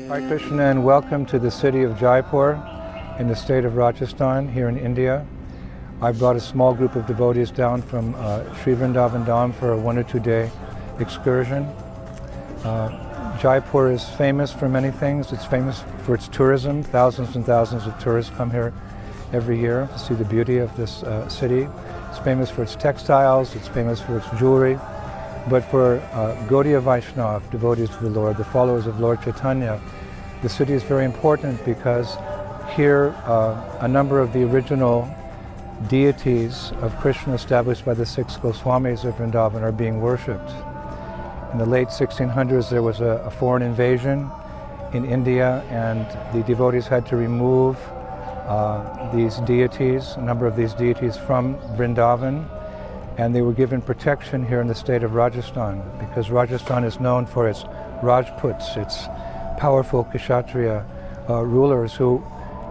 Hi Krishna, and welcome to the city of Jaipur in the state of Rajasthan here in India. I brought a small group of devotees down from Sri Vrindavan Dham for a 1 or 2 day excursion. Jaipur is famous for many things. It's famous for its tourism. Thousands and thousands of tourists come here every year to see the beauty of this city. It's famous for its textiles, it's famous for its jewelry. But for Gaudiya Vaishnava, devotees to the Lord, the followers of Lord Chaitanya, the city is very important because here a number of the original deities of Krishna established by the 6 Goswamis of Vrindavan are being worshipped. In the late 1600s there was a foreign invasion in India, and the devotees had to remove these deities, a number of these deities from Vrindavan, and they were given protection here in the state of Rajasthan, because Rajasthan is known for its Rajputs, its powerful Kshatriya rulers who,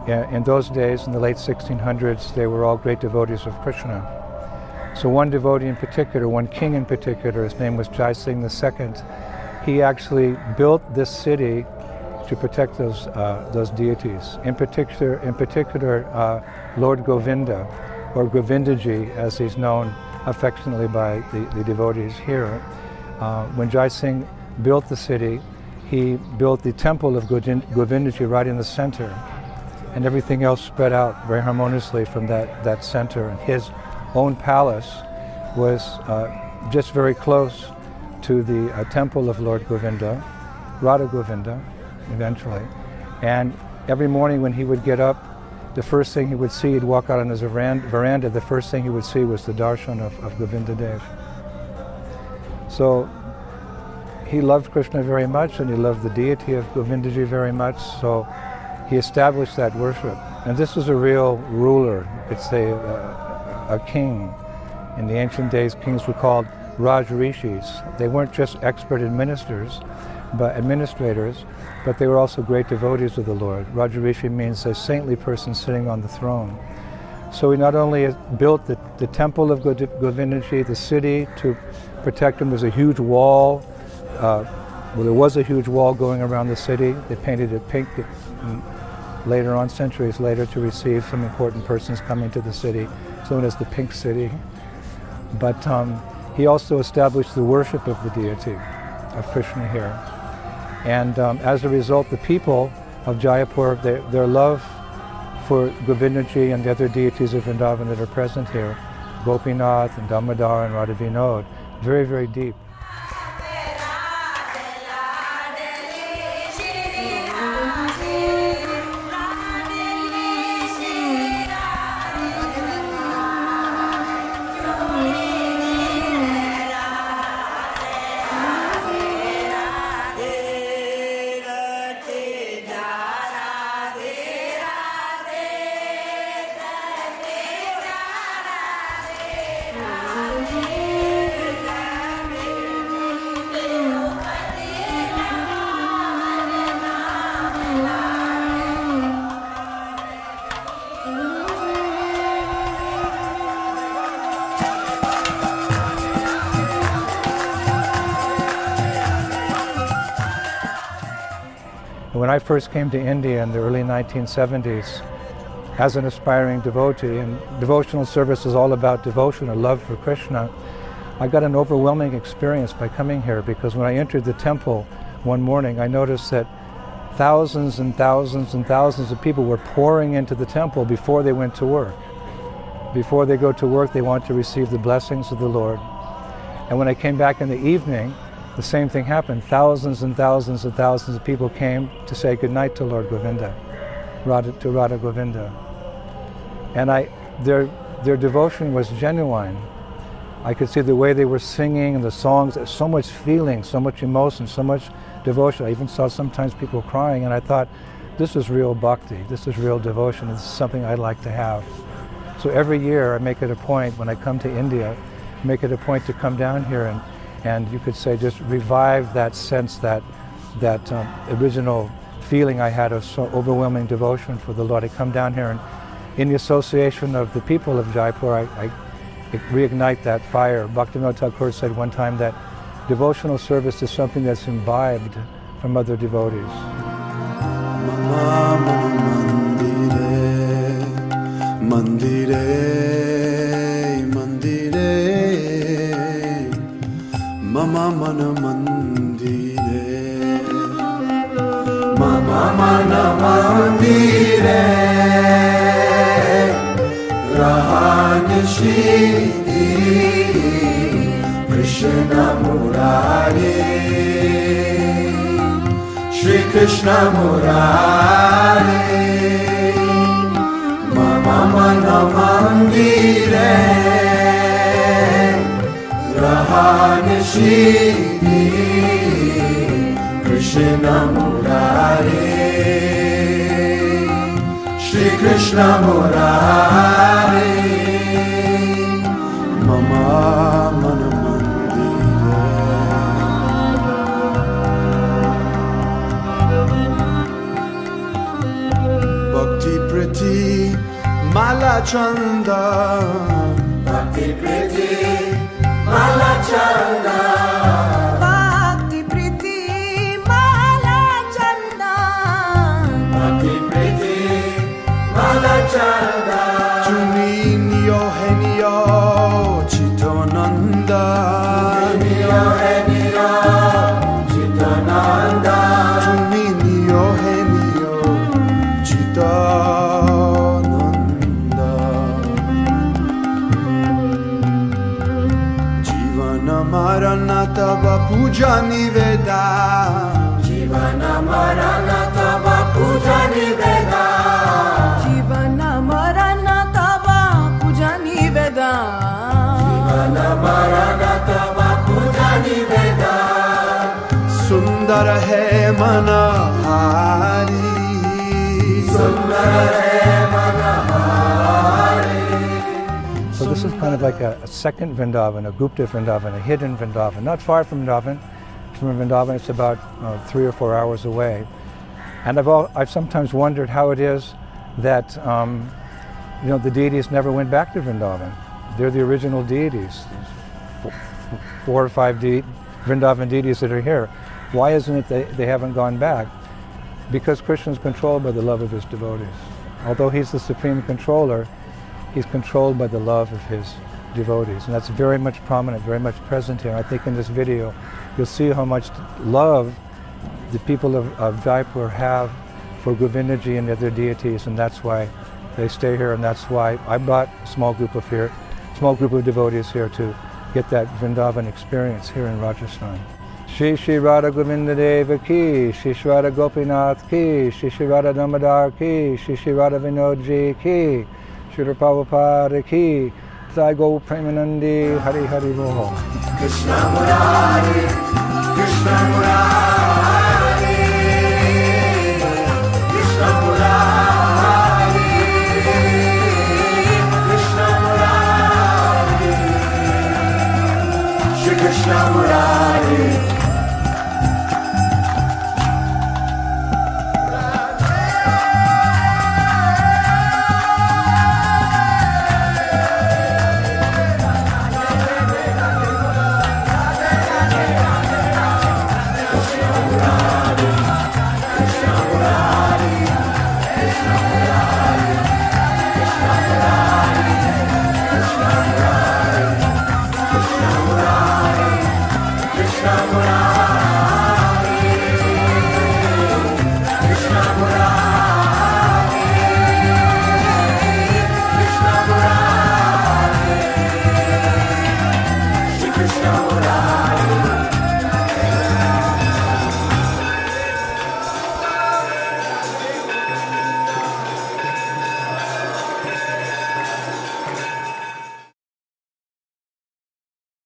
in those days, in the late 1600s, they were all great devotees of Krishna. So one devotee in particular, one king in particular, his name was Jaisingh II, he actually built this city to protect those deities. In particular, Lord Govinda, or Govindaji, as he's known affectionately by the devotees here. When Jaisingh built the city, he built the temple of Govindaji right in the center, and everything else spread out very harmoniously from that center. And his own palace was just very close to the temple of Lord Govinda, Radha Govinda, eventually. And every morning when he would get up, the first thing he would see, he'd walk out on his veranda, the first thing he would see was the darshan of Govinda Dev. So he loved Krishna very much, and he loved the deity of Govindaji very much, so he established that worship. And this was a real ruler, you could say a king. In the ancient days, kings were called Raj Rishis. They weren't just expert administrators, but they were also great devotees of the Lord. Rajarishi means a saintly person sitting on the throne. So he not only built the temple of Govindaji, the city, to protect him. There's a huge wall. There was a huge wall going around the city. They painted it pink later on, centuries later, to receive some important persons coming to the city, known as the Pink City. But he also established the worship of the deity of Krishna here. And as a result, the people of Jayapur, their love for Govindaji and the other deities of Vrindavan that are present here, Gopinath and Damodar and Radha Vinod, very, very deep. When I first came to India in the early 1970s, as an aspiring devotee, and devotional service is all about devotion or love for Krishna, I got an overwhelming experience by coming here, because when I entered the temple one morning, I noticed that thousands and thousands and thousands of people were pouring into the temple before they went to work. Before they go to work, they want to receive the blessings of the Lord. And when I came back in the evening, the same thing happened. Thousands and thousands and thousands of people came to say goodnight to Lord Govinda, to Radha Govinda. And their devotion was genuine. I could see the way they were singing and the songs, so much feeling, so much emotion, so much devotion. I even saw sometimes people crying, and I thought, this is real bhakti, this is real devotion, this is something I'd like to have. So every year I make it a point, when I come to India, make it a point to come down here and you could say just revive that sense, that original feeling I had of so overwhelming devotion for the Lord. I come down here and in the association of the people of Jaipur, I reignite that fire. Bhaktivinoda Thakur said one time that devotional service is something that's imbibed from other devotees. Mama mana mandire, Mama mana mandire, Rahanishidi, Krishna Murari, Shri Krishna Murari, Mama mana mandire, Rahanishidi, Krishna Murari, Shri Krishna Murari, Mama Mana Mandire. Bhakti Priti Mala Chanda, Bhakti Priti Mala Chanda, Bhakti Priti Mala Chanda, Bhakti Priti Mala Chanda, Tumi Niyo Henyo Chitananda, Tumi Niyo Henyo Chitananda, Tumi Niyo Henyo Chitananda, Marana tava puja niveda, Jivana marana tava puja niveda, Jivana Marana Tava Puja Niveda, Jivana marana tava puja niveda, Sundara hai manahari, Sundara hai manahari. So this is kind of like a second Vrindavan, a Gupta Vrindavan, a hidden Vrindavan, not far from Vrindavan. From Vrindavan, it's about 3 or 4 hours away. And I've sometimes wondered how it is that the deities never went back to Vrindavan. They're the original deities, 4 or 5 Vrindavan deities that are here. Why isn't it they haven't gone back? Because Krishna is controlled by the love of his devotees. Although he's the supreme controller, he's controlled by the love of his devotees. And that's very much prominent, very much present here. I think in this video, you'll see how much love the people of Jaipur have for Govindaji and the other deities, and that's why they stay here, and that's why I brought a small group of devotees here to get that Vrindavan experience here in Rajasthan. Shri Shri Radha Govinda Deva ki, Shri Shri Radha Gopinath ki, Shri Shri Radha Damodar ki, Shri Shri Radha Vinodji ki, Shri Prabhupada ki, Sai Go Premanandi, Hari Hari Bol. Krishna Murari, Krishna Murari.